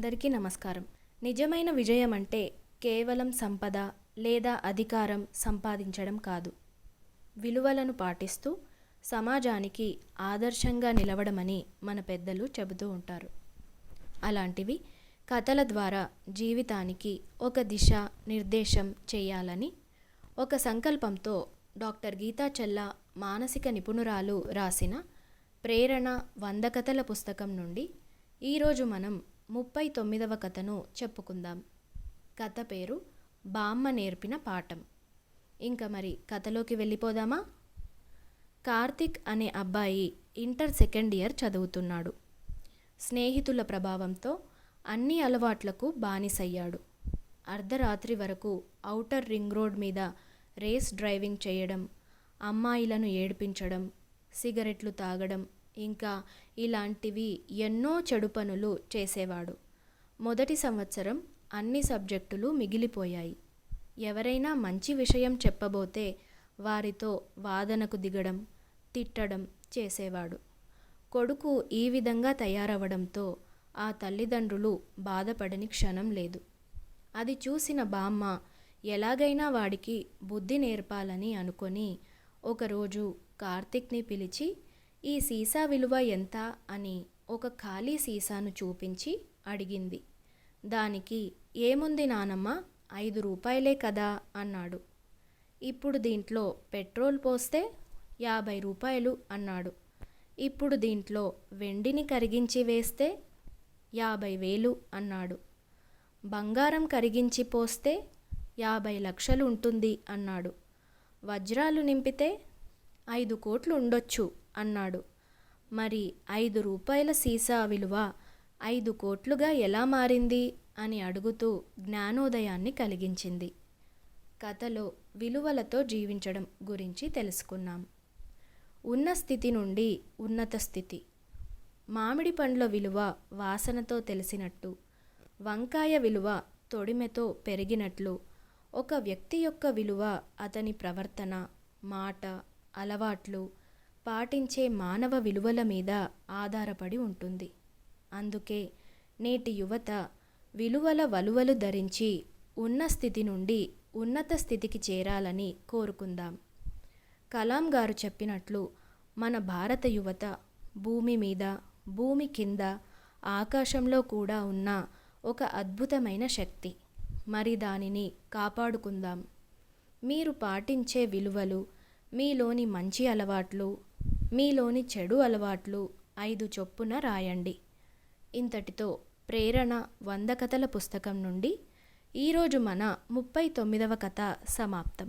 అందరికీ నమస్కారం. నిజమైన విజయం అంటే కేవలం సంపద లేదా అధికారం సంపాదించడం కాదు. విలువలను పాటిస్తూ సమాజానికి ఆదర్శంగా నిలవడమని మన పెద్దలు చెబుతూ ఉంటారు. అలాంటివి కథల ద్వారా జీవితానికి ఒక దిశ నిర్దేశం చేయాలని ఒక సంకల్పంతో డాక్టర్ గీతా చెల్లా మానసిక నిపుణురాలు రాసిన ప్రేరణ 100 కథల పుస్తకం నుండి ఈరోజు మనం 39వ కథను చెప్పుకుందాం. కథ పేరు బామ్మ నేర్పిన పాఠం. ఇంకా మరి కథలోకి వెళ్ళిపోదామా? కార్తిక్ అనే అబ్బాయి ఇంటర్ సెకండ్ ఇయర్ చదువుతున్నాడు. స్నేహితుల ప్రభావంతో అన్ని అలవాట్లకు బానిసయ్యాడు. అర్ధరాత్రి వరకు ఔటర్ రింగ్ రోడ్ మీద రేస్ డ్రైవింగ్ చేయడం, అమ్మాయిలను ఏడిపించడం, సిగరెట్లు తాగడం, ఇంకా ఇలాంటివి ఎన్నో చెడు పనులు చేసేవాడు. మొదటి సంవత్సరం అన్ని సబ్జెక్టులు మిగిలిపోయాయి. ఎవరైనా మంచి విషయం చెప్పబోతే వారితో వాదనకు దిగడం, తిట్టడం చేసేవాడు. కొడుకు ఈ విధంగా తయారవడంతో ఆ తల్లిదండ్రులు బాధపడని క్షణం లేదు. అది చూసిన బామ్మ ఎలాగైనా వాడికి బుద్ధి నేర్పాలని అనుకొని ఒకరోజు కార్తిక్ని పిలిచి ఈ సీసా విలువ ఎంత అని ఒక ఖాళీ సీసాను చూపించి అడిగింది. దానికి ఏముంది నానమ్మ, 5 రూపాయలే కదా అన్నాడు. ఇప్పుడు దీంట్లో పెట్రోల్ పోస్తే 50 రూపాయలు అన్నాడు. ఇప్పుడు దీంట్లో వెండిని కరిగించి వేస్తే 50,000 అన్నాడు. బంగారం కరిగించి పోస్తే 50 లక్షలు ఉంటుంది అన్నాడు. వజ్రాలు నింపితే 5 కోట్లు ఉండొచ్చు అన్నాడు. మరి 5 రూపాయల సీసా విలువ 5 కోట్లుగా ఎలా మారింది అని అడుగుతూ జ్ఞానోదయాన్ని కలిగించింది. కథలో విలువలతో జీవించడం గురించి తెలుసుకున్నాం. ఉన్న స్థితి నుండి ఉన్నత స్థితి. మామిడి పండ్ల విలువ వాసనతో తెలిసినట్టు, వంకాయ విలువ తొడిమెతో పెరిగినట్లు ఒక వ్యక్తి యొక్క విలువ అతని ప్రవర్తన, మాట, అలవాట్లు, పాటించే మానవ విలువల మీద ఆధారపడి ఉంటుంది. అందుకే నేటి యువత విలువల వలువలు ధరించి ఉన్న స్థితి నుండి ఉన్నత స్థితికి చేరాలని కోరుకుందాం. కలాం గారు చెప్పినట్లు మన భారత యువత భూమి మీద, భూమి కింద, ఆకాశంలో కూడా ఉన్న ఒక అద్భుతమైన శక్తి. మరి దానిని కాపాడుకుందాం. మీరు పాటించే విలువలు, మీలోని మంచి అలవాట్లు, మీలోని చెడు అలవాట్లు 5 చొప్పున రాయండి. ఇంతటితో ప్రేరణ 100 కథల పుస్తకం నుండి ఈరోజు మన 39వ కథ సమాప్తం.